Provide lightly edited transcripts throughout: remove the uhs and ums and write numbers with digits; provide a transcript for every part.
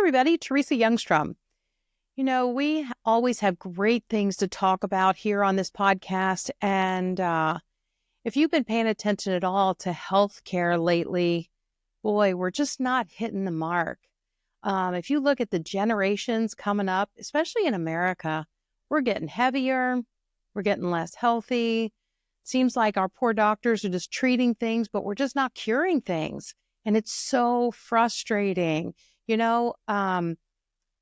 everybody, Teresa Youngstrom. We always have great things to talk about here on this podcast. And if you've been paying attention at all to healthcare lately, boy, we're just not hitting the mark. If you look at the generations coming up, especially in America, we're getting heavier, we're getting less healthy. Seems like our poor doctors are just treating things, but we're just not curing things. And it's so frustrating.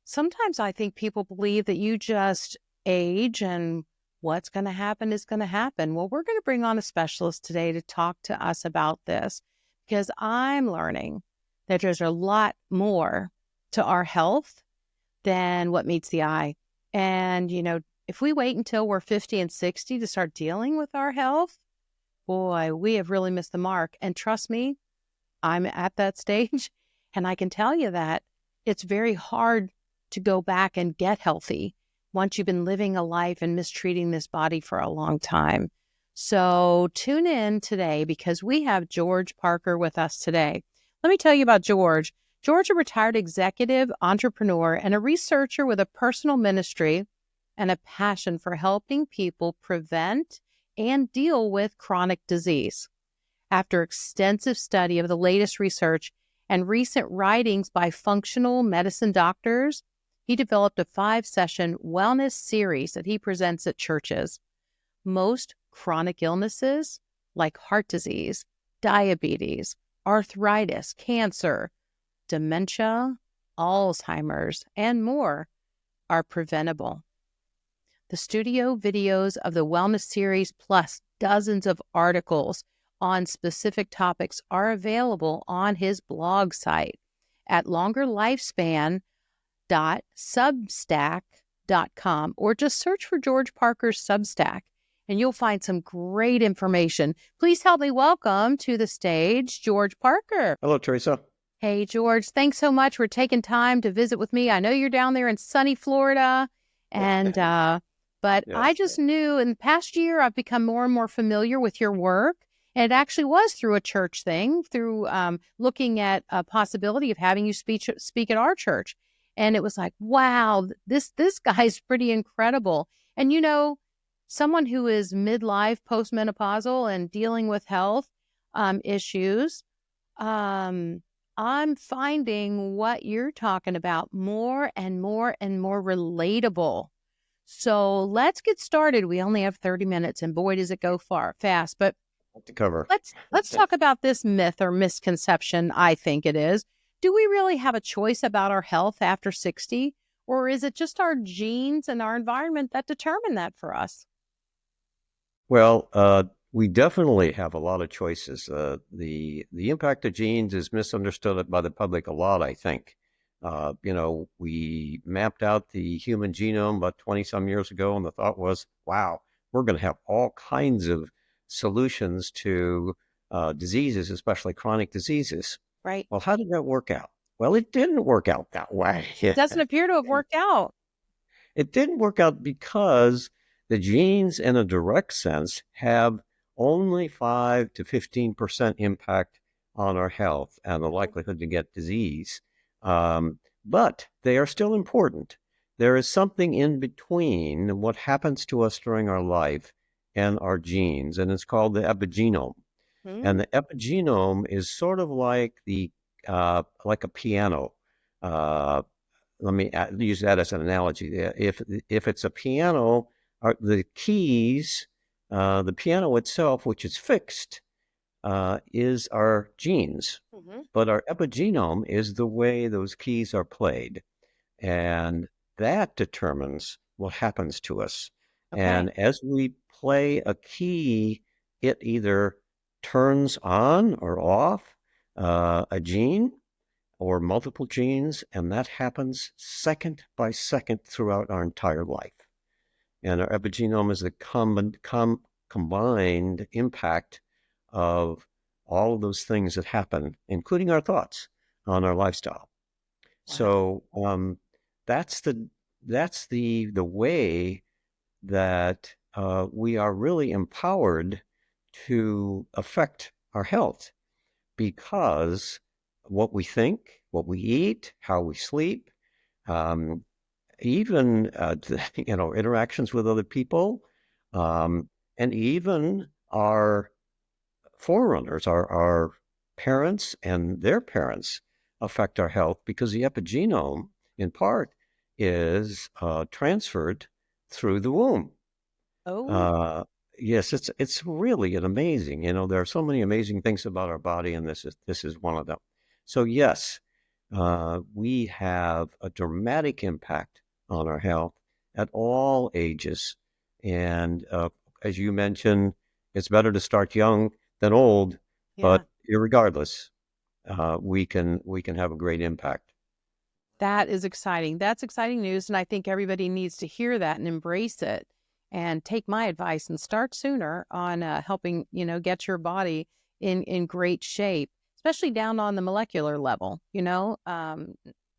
Sometimes I think people believe that you just age and what's going to happen is going to happen. Well, we're going to bring on a specialist today to talk to us about this because I'm learning that there's a lot more to our health than what meets the eye. And, if we wait until we're 50 and 60 to start dealing with our health, boy, we have really missed the mark. And trust me, I'm at that stage, and I can tell you that it's very hard to go back and get healthy once you've been living a life and mistreating this body for a long time. So tune in today because we have George Parker with us today. Let me tell you about George. George, a retired executive, entrepreneur, and a researcher with a personal ministry and a passion for helping people prevent and deal with chronic disease. After extensive study of the latest research and recent writings by functional medicine doctors, he developed a 5-session wellness series that he presents at churches. Most chronic illnesses, like heart disease, diabetes, arthritis, cancer, dementia, Alzheimer's, and more, are preventable. The studio videos of the wellness series, plus dozens of articles on specific topics, are available on his blog site at longerlifespan.substack.com, or just search for George Parker's Substack and you'll find some great information. Please help me welcome to the stage George Parker. Hello, Teresa. Hey, George. Thanks so much for taking time to visit with me. I know you're down there in sunny Florida, and but Yes. I just knew in the past year I've become more and more familiar with your work. And it actually was through a church thing, through looking at a possibility of having you speak at our church. And it was like, wow, this guy's pretty incredible. And someone who is midlife, postmenopausal, and dealing with health issues, I'm finding what you're talking about more and more and more relatable. So let's get started. We only have 30 minutes, and boy, does it go fast. But To cover. let's talk about this myth or misconception, I think it is. Do we really have a choice about our health after 60? Or is it just our genes and our environment that determine that for us? Well, we definitely have a lot of choices. The impact of genes is misunderstood by the public a lot, I think. We mapped out the human genome about 20 some years ago, and the thought was, wow, we're going to have all kinds of solutions to diseases, especially chronic diseases. Right. Well, how did that work out? Well, it didn't work out that way. It doesn't appear to have worked out. It didn't work out because the genes, in a direct sense, have only 5 to 15% impact on our health and the likelihood to get disease. But they are still important. There is something in between what happens to us during our life and our genes, and it's called the epigenome. And the epigenome is sort of like like a piano. Let me use that as an analogy. If it's a piano, the keys, the piano itself, which is fixed, is our genes. But our epigenome is the way those keys are played. And that determines what happens to us. Okay. And as we play a key, it either turns on or off a gene or multiple genes, and that happens second by second throughout our entire life. And our epigenome is the combined impact of all of those things that happen, including our thoughts, on our lifestyle. Wow. So that's the way that we are really empowered to affect our health, because what we think, what we eat, how we sleep, um, even interactions with other people, um, and even our forerunners, our parents and their parents affect our health because the epigenome, in part, is transferred through the womb. Oh, Uh, yes, it's really an amazing. There are so many amazing things about our body, and this is one of them. So yes, we have a dramatic impact on our health at all ages, and as you mentioned, it's better to start young than old, yeah. but irregardless, we can have a great impact. That is exciting. That's exciting news. And I think everybody needs to hear that and embrace it and take my advice and start sooner on helping, get your body in great shape, especially down on the molecular level.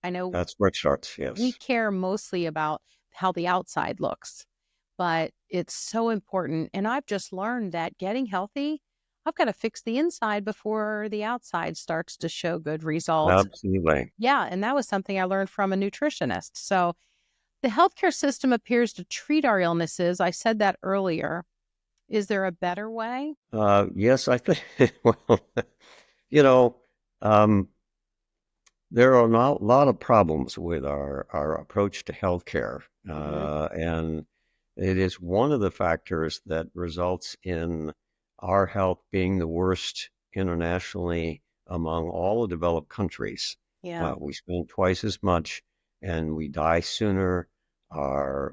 I know That's where it starts. we Yes, care mostly about how the outside looks, but it's so important. And I've just learned that getting healthy, I've got to fix the inside before the outside starts to show good results. absolutely. Yeah, and that was something I learned from a nutritionist. So the healthcare system appears to treat our illnesses. I said that earlier. Is there a better way? Yes, I think. Well, you know, um, there are a lot of problems with our approach to healthcare, Hmm. and it is one of the factors that results in our health being the worst internationally among all the developed countries. Yeah. We spend twice as much, and we die sooner.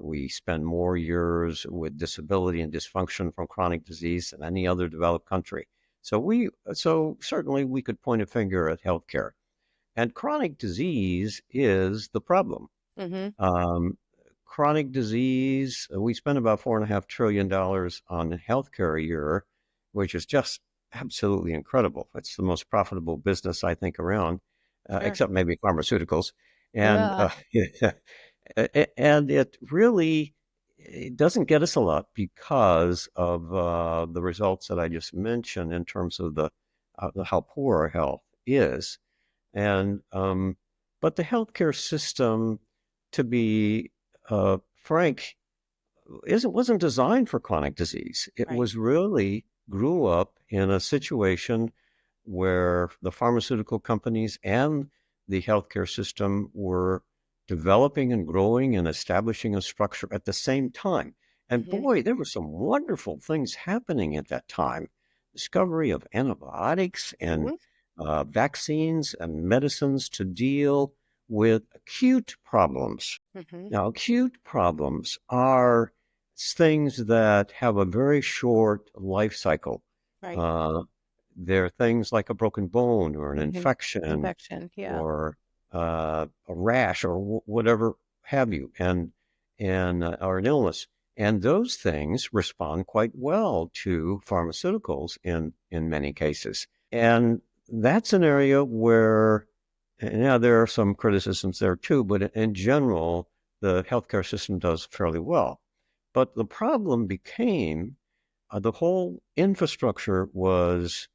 We spend more years with disability and dysfunction from chronic disease than any other developed country. So certainly we could point a finger at healthcare. And chronic disease is the problem. Hmm. Um, Chronic disease, we spend about $4.5 trillion on healthcare a year, which is just absolutely incredible. It's the most profitable business I think around, Sure. except maybe pharmaceuticals. And Yeah. and it doesn't get us a lot because of the results that I just mentioned in terms of the how poor our health is. And but the healthcare system, to be frank, wasn't designed for chronic disease. It Right. was really grew up in a situation where the pharmaceutical companies and the healthcare system were developing and growing and establishing a structure at the same time. And Hmm. boy, there were some wonderful things happening at that time. Discovery of antibiotics and Hmm. vaccines and medicines to deal with acute problems. Hmm. Now, acute problems are things that have a very short life cycle. Right. Uh, they're things like a broken bone or an Hmm. infection Infection. Yeah. or a rash or whatever have you, and or an illness. And those things respond quite well to pharmaceuticals in many cases. And that's an area where, yeah, there are some criticisms there too, but in general, the healthcare system does fairly well. But the problem became the whole infrastructure was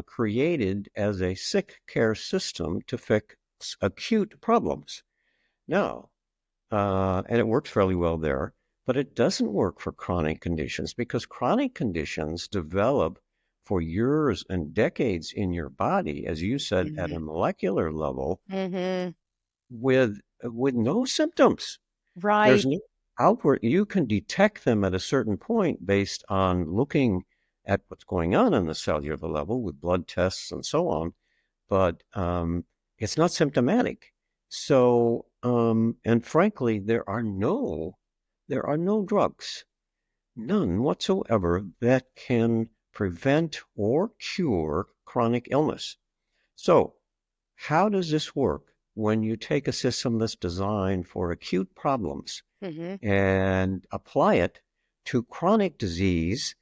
created as a sick care system to fix acute problems. Now, and it works fairly well there, but it doesn't work for chronic conditions because chronic conditions develop for years and decades in your body, as you said, at a Hmm. molecular level Hmm. with no symptoms. There's Right. no outward, you can detect them at a certain point based on looking at what's going on the cellular level with blood tests and so on, but it's not symptomatic. So, and frankly, there are no drugs, none whatsoever, that can prevent or cure chronic illness. So, how does this work when you take a system that's designed for acute problems Hmm. and apply it to chronic disease,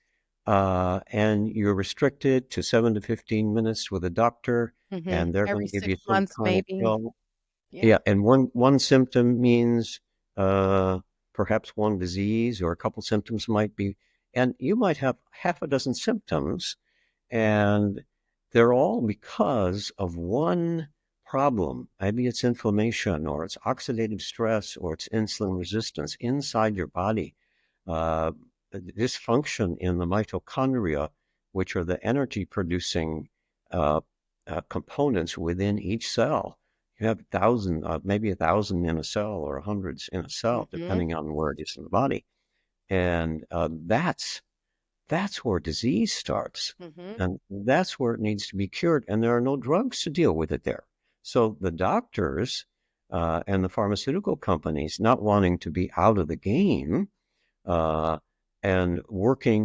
and you're restricted to 7 to 15 minutes with a doctor, Hmm. and they're going Every to give you six some months, kind of maybe. pill. Yeah. Yeah, and one symptom means perhaps one disease, or a couple symptoms might be, and you might have half a dozen symptoms, and they're all because of one problem. Maybe it's inflammation, or it's oxidative stress, or it's insulin resistance inside your body. Uh, Dysfunction in the mitochondria, which are the energy producing uh, components within each cell. You have maybe 1,000 in a cell, or hundreds in a cell, Mm-hmm. depending on where it is in the body. And that's where disease starts. Mm-hmm. And that's where it needs to be cured. And there are no drugs to deal with it there. So the doctors and the pharmaceutical companies, not wanting to be out of the game uh, and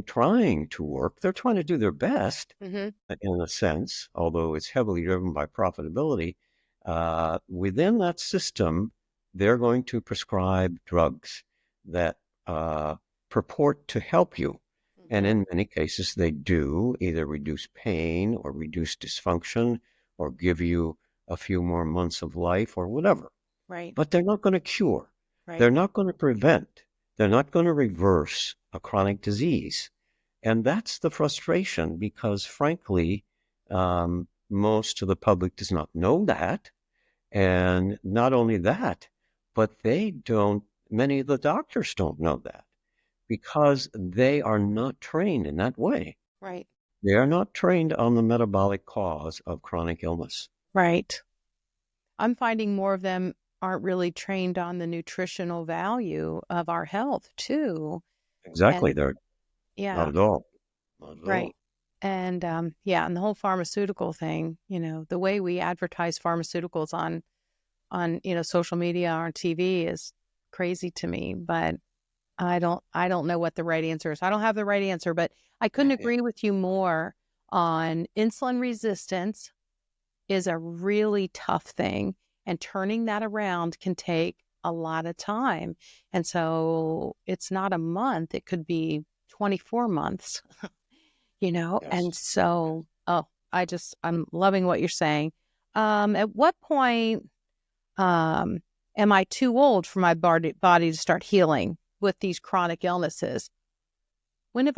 trying to work, they're trying to do their best Mm-hmm. in a sense, although it's heavily driven by profitability. Within that system, they're going to prescribe drugs that uh, purport to help you. And Mm-hmm. in many cases, they do either reduce pain or reduce dysfunction or give you a few more months of life or whatever. Right. But they're not going to cure. Right. They're not going to prevent. They're not going to reverse a chronic disease. And that's the frustration because, frankly, most of the public does not know that. And not only that, but many of the doctors don't know that because they are not trained in that way. Right. They are not trained on the metabolic cause of chronic illness. Right. I'm finding more of them aren't really trained on the nutritional value of our health too. Exactly. And They're not yeah, at all. Not at right. all. And yeah, and the whole pharmaceutical thing, the way we advertise pharmaceuticals on social media or on TV is crazy to me, but I don't know what the right answer is. I don't have the right answer, but I couldn't agree with you more on insulin resistance is a really tough thing, and turning that around can take a lot of time. And so it's not a month, it could be 24 months, and Yes. so, oh, I'm loving what you're saying. At what point um, am I too old for my body to start healing with these chronic illnesses? When have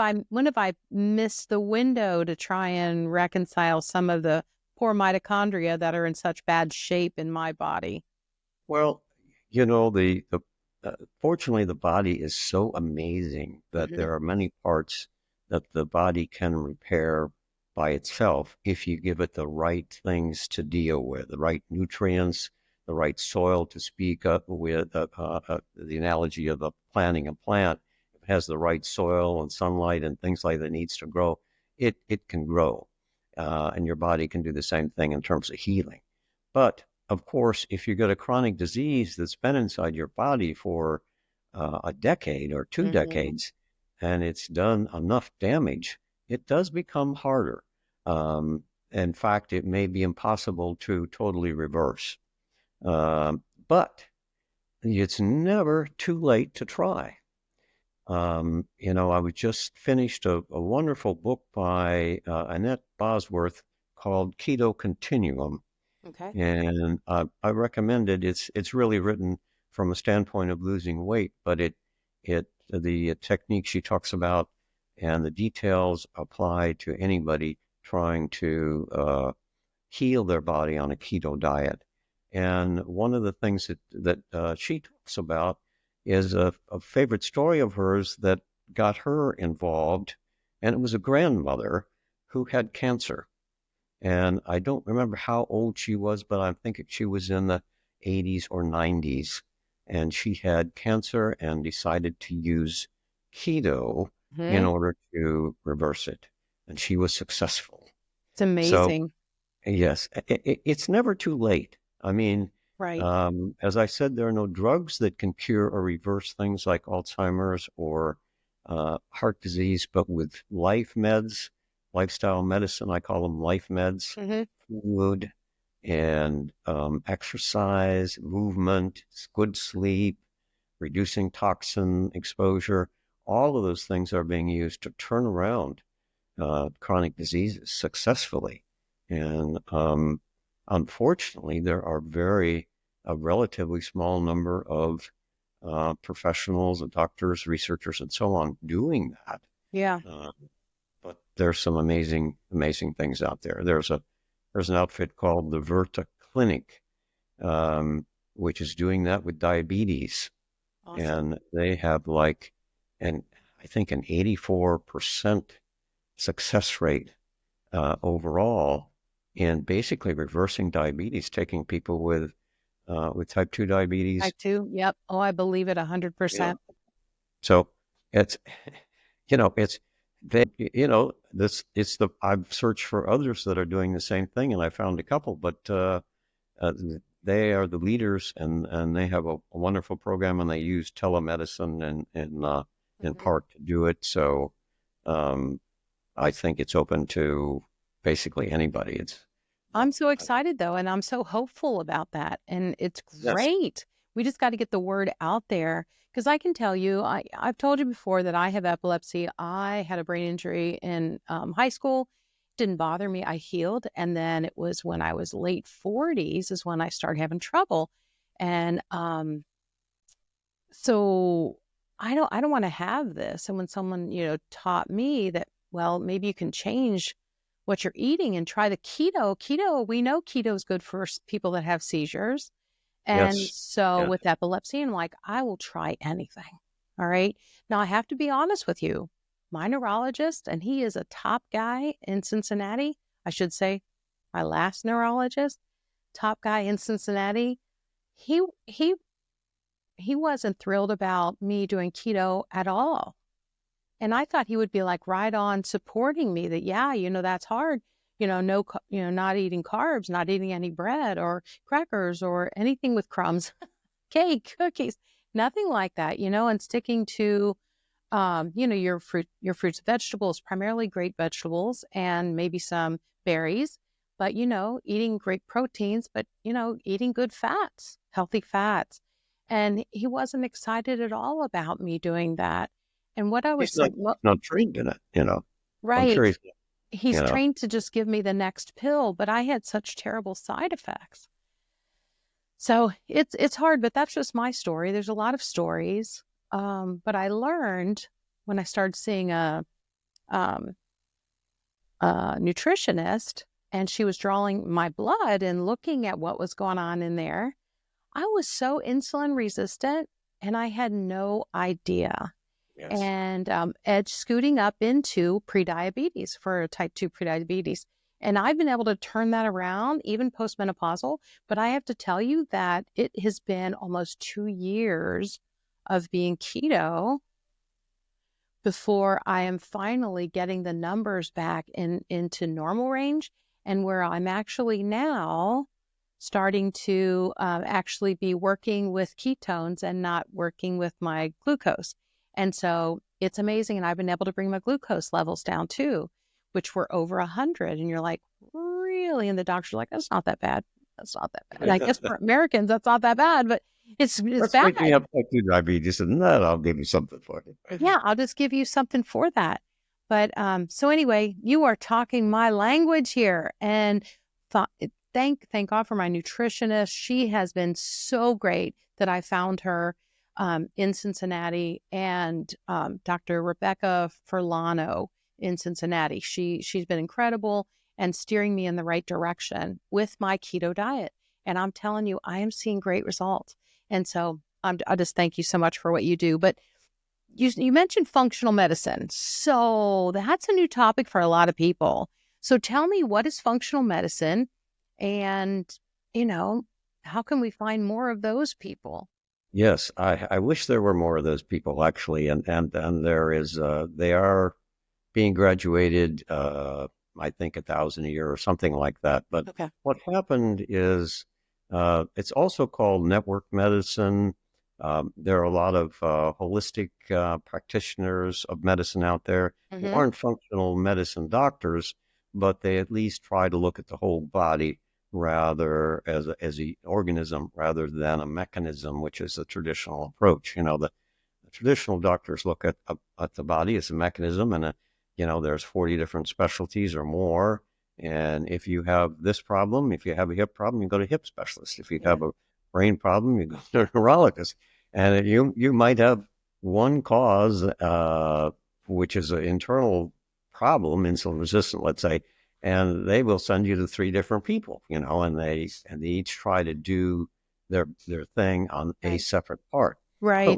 I missed the window to try and reconcile some of the poor mitochondria that are in such bad shape in my body? Well, the fortunately, the body is so amazing that Hmm. there are many parts that the body can repair by itself if you give it the right things to deal with, the right nutrients, the right soil to speak up with. The analogy of planting a plant, if it has the right soil and sunlight and things like that needs to grow, it can grow, and your body can do the same thing in terms of healing. But of course, if you've got a chronic disease that's been inside your body for a decade or two Hmm. decades, and it's done enough damage, it does become harder. In fact, it may be impossible to totally reverse. But it's never too late to try. I was just finished a wonderful book by Annette Bosworth called Keto Continuum, Okay. and I recommend it. It's really written from a standpoint of losing weight, but the technique she talks about and the details apply to anybody trying to heal their body on a keto diet. And one of the things that she talks about is a favorite story of hers that got her involved, and it was a grandmother who had cancer, and I don't remember how old she was, but I'm thinking she was in the 80s or 90s. And she had cancer and decided to use keto in Hmm. order to reverse it. And she was successful. It's So, amazing. yes, it's never too late. I mean, Right. as I said, there are no drugs that can cure or reverse things like Alzheimer's or heart disease, but with lifestyle medicine, I call them life meds, Hmm. food and exercise, movement, good sleep, reducing toxin exposure, all of those things are being used to turn around chronic diseases successfully. And unfortunately, there are a relatively small number of professionals, doctors, researchers, and so on doing that. Yeah. Uh, but there's some amazing things out there. There's an outfit called the clinic, which is doing that with diabetes. Awesome. And they have and I think an 84% success rate overall in basically reversing diabetes, taking people with type 2 diabetes. Type 2. Yep. Oh, I believe it Yeah. 100%. So it's, it's this, I've searched for others that are doing the same thing and I found a couple, but uh, they are the leaders and they have a wonderful program and they use telemedicine in Mhm. part to do it. So um, I think it's open to basically anybody. I'm so I- excited though, and I'm so hopeful about that. And it's yes, great. We just got to get the word out there because I can tell you, I've told you before that I have epilepsy. I had a brain injury in high school. Didn't bother me. I healed. And then it was when I was late 40s is when I started having trouble. And so I don't want to have this. And when someone, taught me that, well, maybe you can change what you're eating and try the keto. Keto, we know keto is good for people that have seizures. And yes, so yes, with epilepsy, I'm like, I will try anything. All right. Now I have to be honest with you. My neurologist, and he is a top guy in Cincinnati. I should say my last neurologist, top guy in Cincinnati. He he he wasn't thrilled about me doing keto at all. And I thought he would be like right on supporting me that, yeah, that's hard. No, not eating carbs, not eating any bread or crackers or anything with crumbs, cake, cookies, nothing like that, and sticking to, your fruits and vegetables, primarily great vegetables and maybe some berries, but, eating great proteins, but, eating good fats, healthy fats. And he wasn't excited at all about me doing that. And what I was, he's not trained in it. I'm sure right. you He's know, trained to just give me the next pill, but I had such terrible side effects. So it's hard, but that's just my story. There's a lot of stories. But I learned when I started seeing um, a nutritionist and she was drawing my blood and looking at what was going on in there. I was so insulin resistant and I had no idea. yes. And edge scooting up into prediabetes for type 2 prediabetes. And I've been able to turn that around even postmenopausal. But I have to tell you that it has been almost 2 years of being keto before I am finally getting the numbers back into normal range and where I'm actually now starting to actually be working with ketones and not working with my glucose. And so it's amazing. And I've been able to bring my glucose levels down too, which were over 100. And you're like, really? And the doctor's like, that's not that bad. That's not that bad. And I guess for Americans, that's not that bad, but it's Let's wake me bad. up like you diabetes and then I'll give you something for you. Yeah, I'll just give you something for that. But so anyway, you are talking my language here, and thank God for my nutritionist. She has been so great that I found her in Cincinnati, and Dr. Rebecca Furlano in Cincinnati. She's been incredible and steering me in the right direction with my keto diet. And I'm telling you, I am seeing great results. And so I just thank you so much for what you do. But you mentioned functional medicine. So that's a new topic for a lot of people. So tell me, what is functional medicine? And, you know, how can we find more of those people? Yes, I wish there were more of those people actually, and there is they are being graduated, I think 1,000 a year or something like that. But Okay. what happened is it's also called network medicine. There are a lot of holistic practitioners of medicine out there who Mm-hmm. aren't functional medicine doctors, but they at least try to look at the whole body rather as a organism rather than a mechanism, which is the traditional approach. The traditional doctors look at the body as a mechanism, and there's 40 different specialties or more. And if you have this problem, if you have a hip problem, you go to hip specialist. If you Yeah. have a brain problem, you go to a neurologist. And you might have one cause, which is an internal problem, insulin resistant, let's say, and they will send you to three different people, and they each try to do their thing on a Right. separate part. But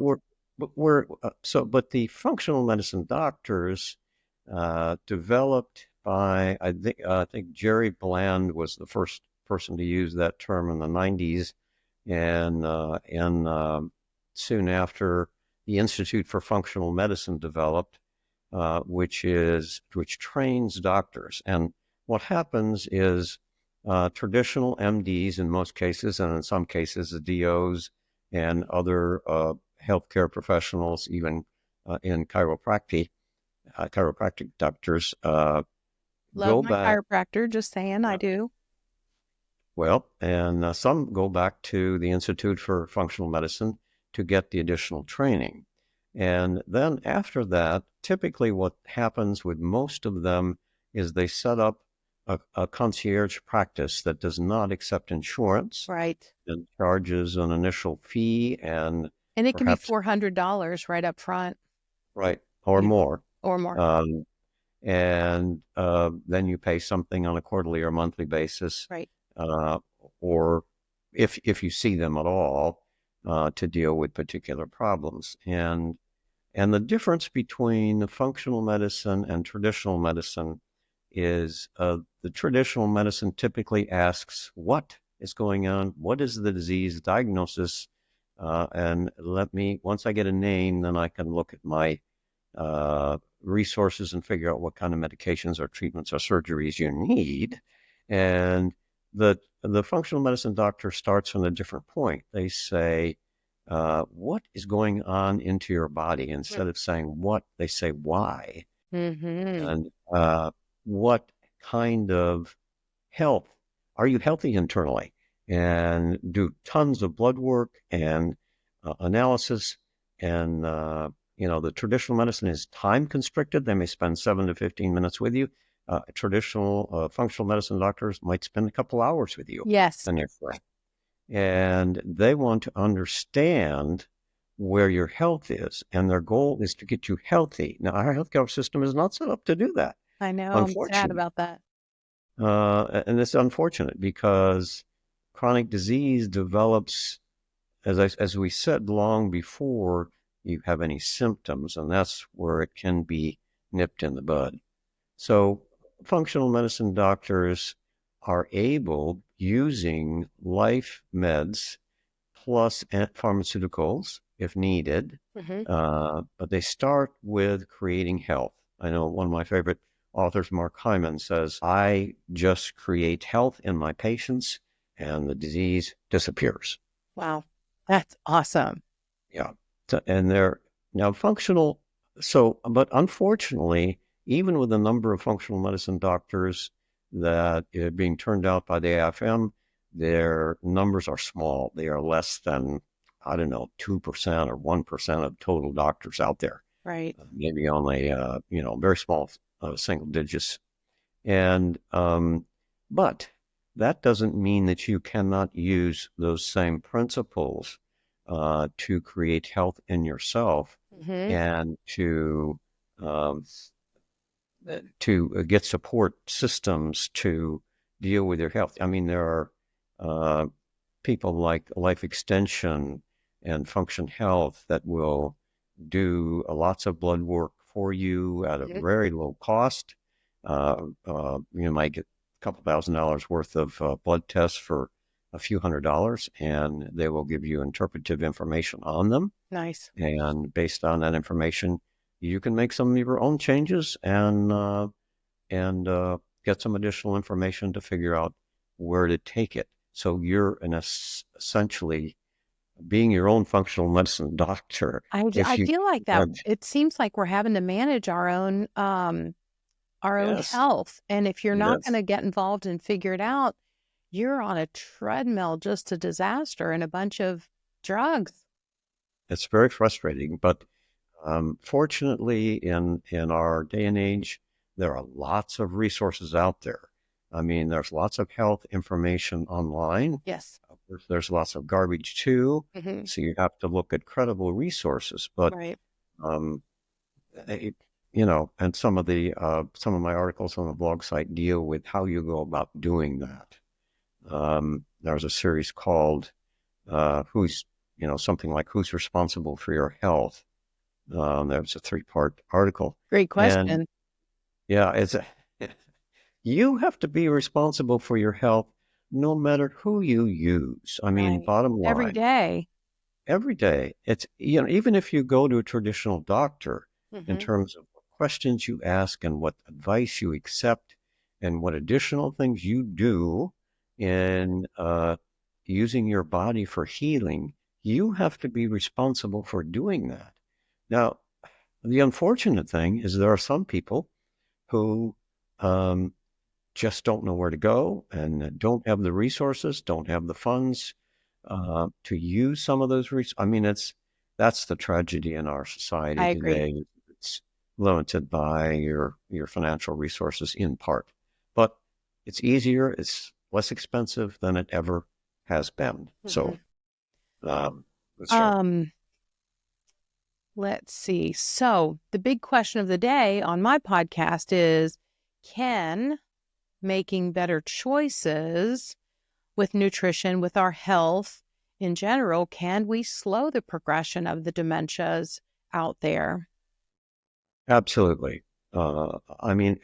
Right. but the functional medicine doctors developed by I think Jerry Bland was the first person to use that term in the 90s, and soon after the Institute for Functional Medicine developed, which trains doctors. And what happens is traditional MDs in most cases, and in some cases the DOs and other healthcare professionals, even in chiropractic doctors, Love go my back. chiropractor, just saying I do. Well, and some go back to the Institute for Functional Medicine to get the additional training. And then after that, typically what happens with most of them is they set up a concierge practice that does not accept insurance Right. and charges an initial fee and And it can be perhaps, $400 right up front, right, or you know, more. or more. Um, and then you pay something on a quarterly or monthly basis, Right. uh, or if you see them at all, to deal with particular problems. And the difference between the functional medicine and traditional medicine is the traditional medicine typically asks what is going on, what is the disease diagnosis, and once I get a name, then I can look at my resources and figure out what kind of medications or treatments or surgeries you need. And the functional medicine doctor starts from a different point. They say, what is going on into your body? Instead of saying what, they say why. Mm-hmm. And what kind of health are you healthy internally? And do tons of blood work and analysis. And the traditional medicine is time constricted. They may spend 7 to 15 minutes with you. Traditional functional medicine doctors might spend a couple hours with you Yes, initially, and they want to understand where your health is, and their goal is to get you healthy. Now, our healthcare system is not set up to do that, I know. I'm sad unfortunately. about that. And it's unfortunate because chronic disease develops, as we said, long before you have any symptoms, and that's where it can be nipped in the bud. So, functional medicine doctors are able, using life meds plus pharmaceuticals if needed, Hmm. but they start with creating health. I know one of my favorite authors, Mark Hyman, says, I just create health in my patients and the disease disappears. Wow. That's awesome. Yeah. And they're now functional. So, but unfortunately, even with the number of functional medicine doctors that are being turned out by the AFM, their numbers are small. They are less than, I don't know, 2% or 1% of total doctors out there. Right. Maybe only, very small single digits. And, but that doesn't mean that you cannot use those same principles to create health in yourself Hmm. and um, to get support systems to deal with your health. I mean, there are uh, people like Life Extension and Function Health that will do lots of blood work for you at a Hmm. very low cost. You might get a couple $1,000s worth of blood tests for a few $100s, and they will give you interpretive information on them. Nice. And based on that information, you can make some of your own changes and get some additional information to figure out where to take it. So you're essentially being your own functional medicine doctor. I If you feel like that have, it seems like we're having to manage our own yes, health. And if you're not going yes, to get involved and figure it out, you're on a treadmill just to disaster and a bunch of drugs. it's very frustrating. But fortunately, in our day and age, there are lots of resources out there. I mean, there's lots of health information online. Yes. Of course, there's lots of garbage too. Hmm. So you have to look at credible resources. But Right. um, and some of my articles on the blog site deal with how you go about doing that. There's a series called something like Who's Responsible for Your Health? There's a 3-part article. Great And question. yeah, you have to be responsible for your health no matter who you use. I mean, Right. bottom Every line, day. every day. It's, even if you go to a traditional doctor, in Mm-hmm. terms of what questions you ask and what advice you accept and what additional things you do in using your body for healing, you have to be responsible for doing that. Now, the unfortunate thing is there are some people who um, just don't know where to go and don't have the resources, don't have the funds to use some of those resources. I mean, that's the tragedy in our I society agree. today. It's limited by your financial resources in part, but it's easier, it's less expensive than it ever has been. Mm-hmm. So let's start. Um, let's see. So the big question of the day on my podcast is, can making better choices with nutrition, with our health in general, can we slow the progression of the dementias out there? Absolutely. I mean,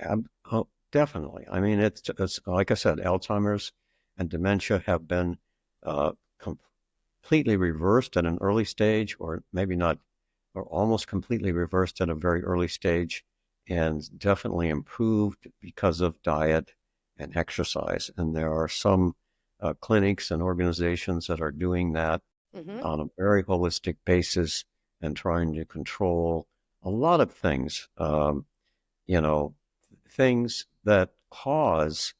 oh, definitely. I mean, it's like I said, Alzheimer's and dementia have been uh, completely reversed at an early stage, or maybe not, or almost completely reversed at a very early stage, and definitely improved because of diet and exercise. And there are some clinics and organizations that are doing that Mm-hmm. on a very holistic basis and trying to control a lot of things, you know, things that cause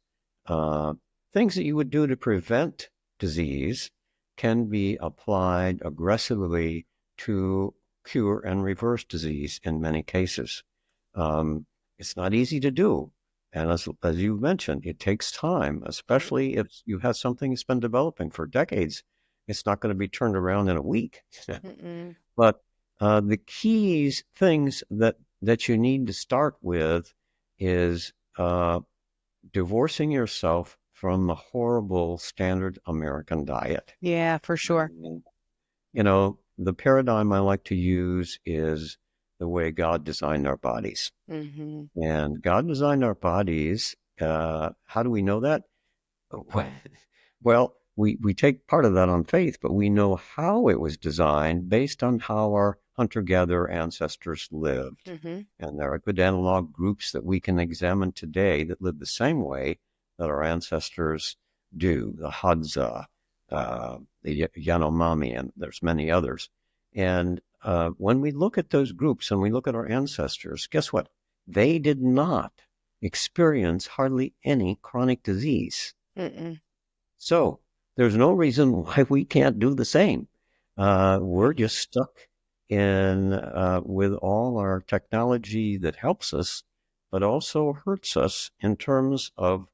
uh, things that you would do to prevent disease can be applied aggressively to cure and reverse disease in many cases. It's not easy to do. And as you mentioned, it takes time, especially if you have something that's been developing for decades. It's not going to be turned around in a week. Mm-mm. But the keys, things that you need to start with is divorcing yourself from the horrible standard American diet. Yeah, for sure. And, the paradigm I like to use is the way God designed our bodies. Mm-hmm. And God designed our bodies. How do we know that? Well, we take part of that on faith, but we know how it was designed based on how our hunter-gatherer ancestors lived. Mm-hmm. And there are good analog groups that we can examine today that live the same way that our ancestors do, the Hadza, the Yanomami, and there's many others. And when we look at those groups and we look at our ancestors, guess what? They did not experience hardly any chronic disease. Mm-mm. So there's no reason why we can't do the same. We're Right. just stuck in with all our technology that helps us, but also hurts us in terms of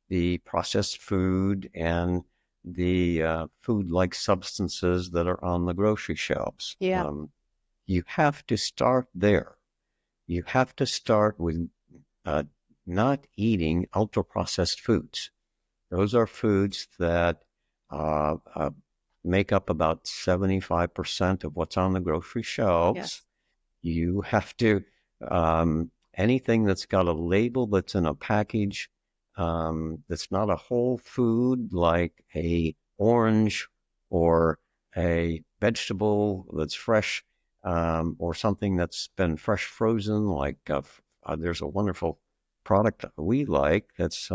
the processed food and the food-like substances that are on the grocery shelves. Yeah. You have to start there. You have to start with uh, not eating ultra-processed foods. Those are foods that uh, uh, make up about 75% of what's on the grocery shelves. Yes. You have to, anything that's got a label that's in a package that's not a whole food, like a orange or a vegetable that's fresh, or something that's been fresh frozen, like there's a wonderful product that we like that's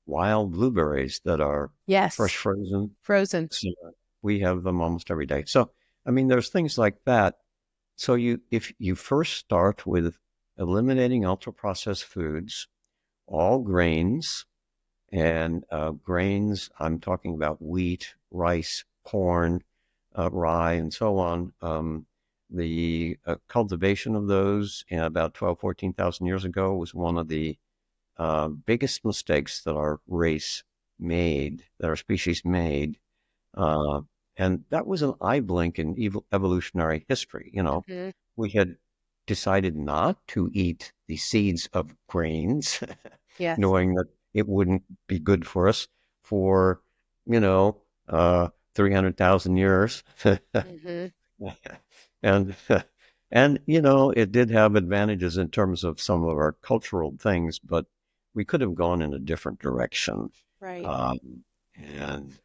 wild blueberries that are fresh Yes. frozen. Frozen. So we have them almost every day. So, I mean, there's things like that. So if you first start with eliminating ultra processed foods, all grains, and grains, I'm talking about wheat, rice, corn, rye, and so on. The cultivation of those about 12, 14,000 years ago was one of the biggest mistakes that our race made, that our species made. And that was an eye blink in evolutionary history. Mm-hmm. We had decided not to eat the seeds of grains, Yes. knowing that it wouldn't be good for us for, you know, 300,000 years. Hmm. And it did have advantages in terms of some of our cultural things, but we could have gone in a different direction. Right. Um, and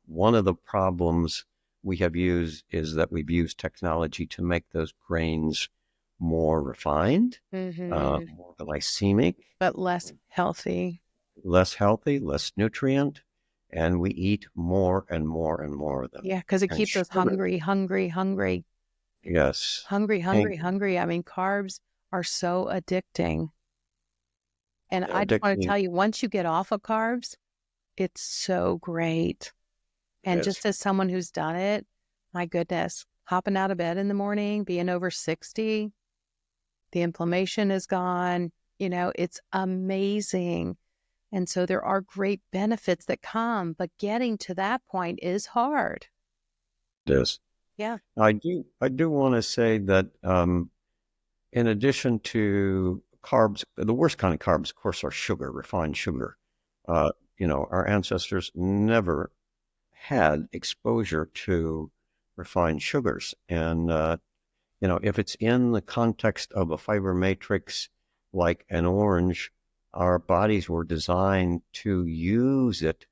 one of the problems we have used is that we've used technology to make those grains more refined, Hmm. more glycemic, But less healthy. less healthy, less nutrient, and we eat more and more and more of them. Yeah, because it And keeps us sugar, hungry, hungry, hungry, yes, hungry, hungry, hangry, hungry. I mean, carbs are so addicting. And I just want to addicting. tell you, once you get off of carbs, it's so great. And Yes, just as someone who's done it, my goodness, hopping out of bed in the morning, being over 60, the inflammation is gone. It's amazing. And so there are great benefits that come, but getting to that point is hard. it is. Yeah. I do want to say that in addition to carbs, the worst kind of carbs, of course, are sugar, refined sugar. Uh, our ancestors never had exposure to refined sugars. And, if it's in the context of a fiber matrix like an orange, our bodies were designed to use it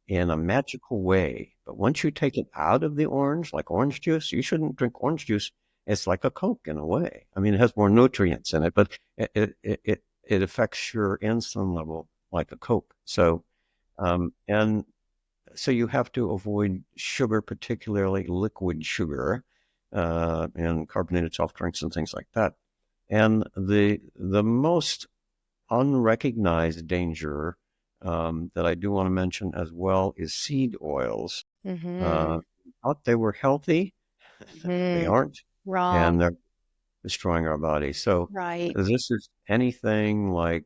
in a magical way. But once you take it out of the orange, like orange juice, you shouldn't drink orange juice. It's like a Coke in a way. I mean, it has more nutrients in it, but it affects your insulin level like a Coke. And so you have to avoid sugar, particularly liquid sugar, and carbonated soft drinks and things like that. And the most unrecognized danger that I do want to mention as well is seed oils. Mm-hmm. Uh, Thought they were healthy, they Mm-hmm. aren't, and Wrong. they're destroying our body. So Right. this is anything like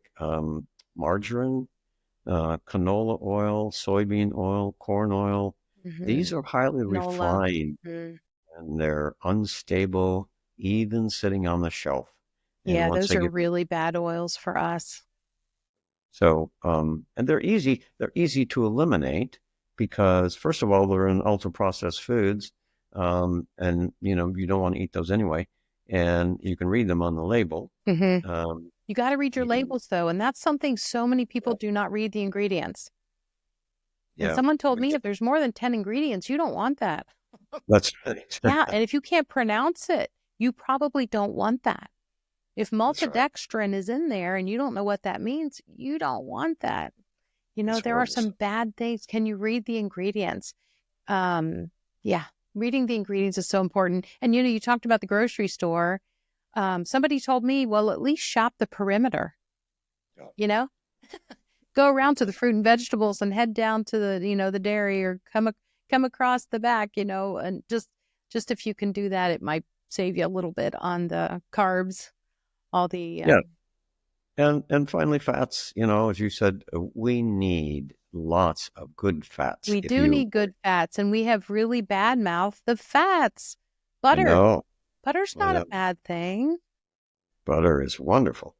margarine, canola oil, soybean oil, corn oil. Mm-hmm. These are highly Nola. refined Mhm. and they're unstable, even sitting on the shelf. And Yeah, once those they are get really bad oils for us. so, and they're easy to eliminate because first of all, they're in ultra processed foods. And you don't want to eat those anyway. And you can read them on the label. Hmm. Um, You got to read your you, labels though, and that's something so many people yeah, do not read the ingredients. And yeah, someone told me which if there's more than 10 ingredients, you don't want that. that's right. Yeah, and if you can't pronounce it, you probably don't want that. If That's right. maltodextrin is in there and you don't know what that means, you don't want that. It's There are horrible some stuff. bad things. Can you read the ingredients? Um, yeah, reading the ingredients is so important. And you talked about the grocery store. Somebody told me, well, at least shop the perimeter, Yeah. you know, go around to the fruit and vegetables and head down to the dairy or come across the back, and just if you can do that, it might save you a little bit on the carbs, all the, Yeah. And finally, fats, as you said, we need lots of good fats. we If do you, need good fats, and we have really bad mouth the fats. I Butter. know, Butter's I not a know, bad thing. butter is wonderful.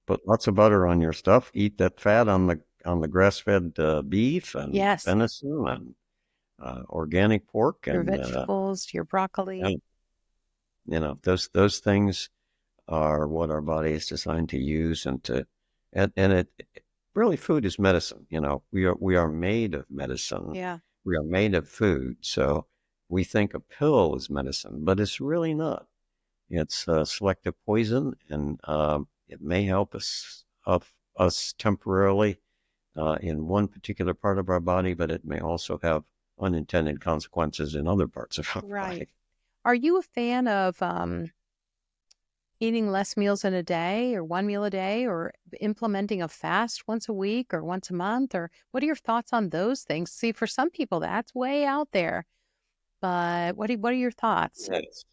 Put lots of butter on your stuff. Eat that fat on the grass-fed beef and Yes. venison and organic pork, Your and vegetables, your broccoli. and, those things are what our body is designed to use and really food is medicine. We are made of medicine. Yeah. We are made of food. So we think a pill is medicine, but it's really not. It's selective poison, and it may help us temporarily in one particular part of our body, but it may also have unintended consequences in other parts of our Right. body. Are you a fan of eating less meals in a day or one meal a day or implementing a fast once a week or once a month? Or what are your thoughts on those things? See, for some people, that's way out there. But what are your thoughts? Yes.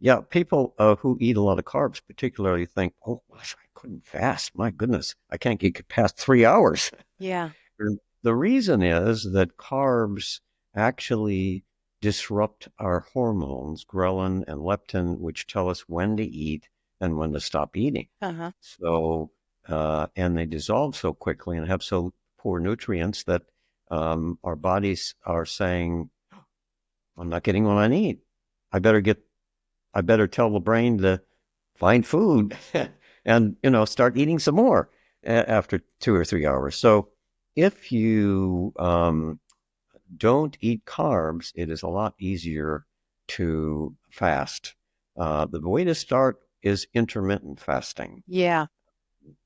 Yeah, people who eat a lot of carbs particularly think, "Oh, gosh, I couldn't fast. My goodness, I can't get past 3 hours." Yeah. And the reason is that carbs actually disrupt our hormones, ghrelin and leptin, which tell us when to eat and when to stop eating. Uh-huh. So, and they dissolve so quickly and have so poor nutrients that our bodies are saying, I'm not getting what I need. I better tell the brain to find food and, start eating some more after 2 or 3 hours. So if you don't eat carbs, it is a lot easier to fast. The way to start is intermittent fasting, Yeah.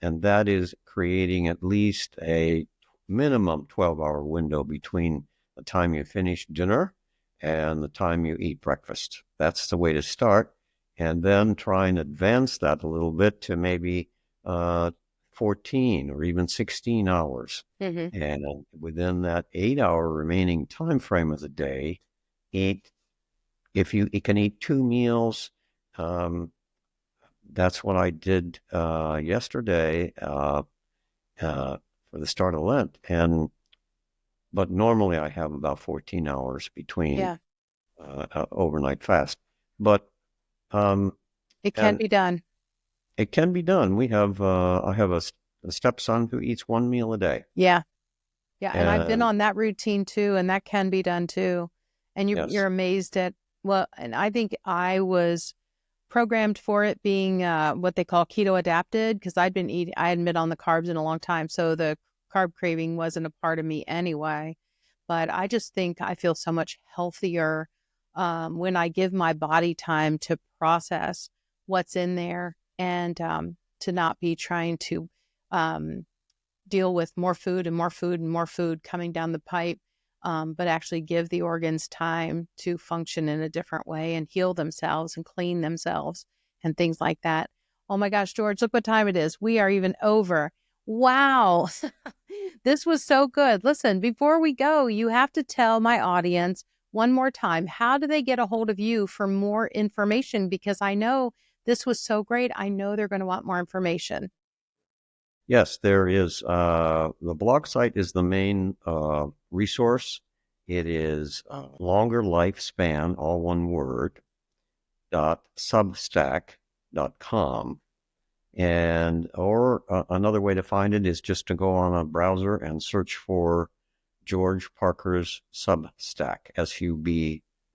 and that is creating at least a minimum 12-hour window between the time you finish dinner and the time you eat breakfast. That's the way to start. And then try and advance that a little bit to maybe 14 or even 16 hours. Mm-hmm. And within that 8-hour remaining time frame of the day, eat. If you can eat 2 meals, that's what I did yesterday for the start of Lent. But normally I have about 14 hours between Yeah. overnight fast. But It can and be done. it can be done. I have a stepson who eats 1 meal a day, Yeah. Yeah. And I've been and on that routine too, and that can be done too. And you're yes, amazed at, well, and I think I was programmed for it being what they call keto adapted, because I hadn't been on the carbs in a long time. So the carb craving wasn't a part of me anyway. But I just think I feel so much healthier when I give my body time to process what's in there, and to not be trying to um, deal with more food and more food and more food coming down the pipe, but actually give the organs time to function in a different way and heal themselves and clean themselves and things like that. Oh my gosh, George, look what time it is. We are even over. Wow. This was so good. Listen, before we go, you have to tell my audience one more time, how do they get a hold of you for more information? Because I know this was so great. I know they're going to want more information. yes, there is. The blog site is the main resource. It is longer lifespan, all one word, .substack.com. And or another way to find it is just to go on a browser and search for George Parker's Substack,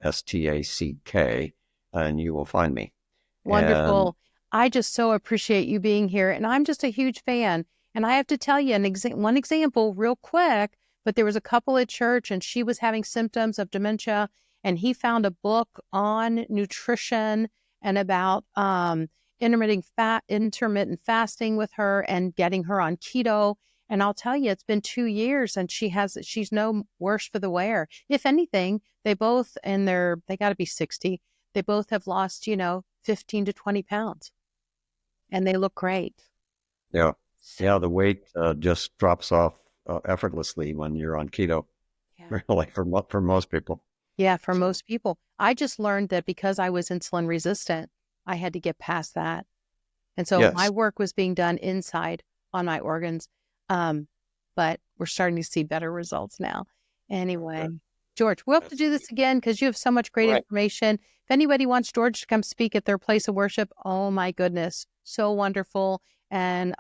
Substack, and you will find me. And Wonderful. I just so appreciate you being here. And I'm just a huge fan. And I have to tell you one example real quick, but there was a couple at church and she was having symptoms of dementia. And he found a book on nutrition and about intermittent fasting with her and getting her on keto. And I'll tell you, it's been 2 years and she's no worse for the wear. If anything, they both they got to be 60. They both have lost, 15 to 20 pounds, and they look great. yeah, So, yeah, the weight just drops off effortlessly when you're on keto, yeah. really, for most people. Yeah, for So most people. I just learned that because I was insulin resistant, I had to get past that. And so my yes, work was being done inside on my organs. Um, but we're starting to see better results now. Anyway, good. George, we'll have to That's do this again because you have so much great right. information. If anybody wants George to come speak at their place of worship, oh my goodness, so wonderful. And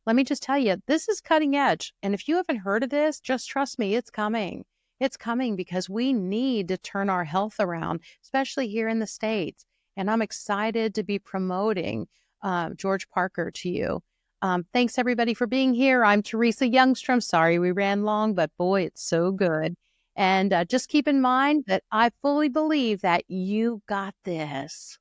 let me just tell you, this is cutting edge. And if you haven't heard of this, just trust me, it's coming. It's coming because we need to turn our health around, especially here in the States. And I'm excited to be promoting George Parker to you. Thanks everybody for being here. I'm Teresa Youngstrom. Sorry we ran long, but boy, it's so good. And just keep in mind that I fully believe that you got this.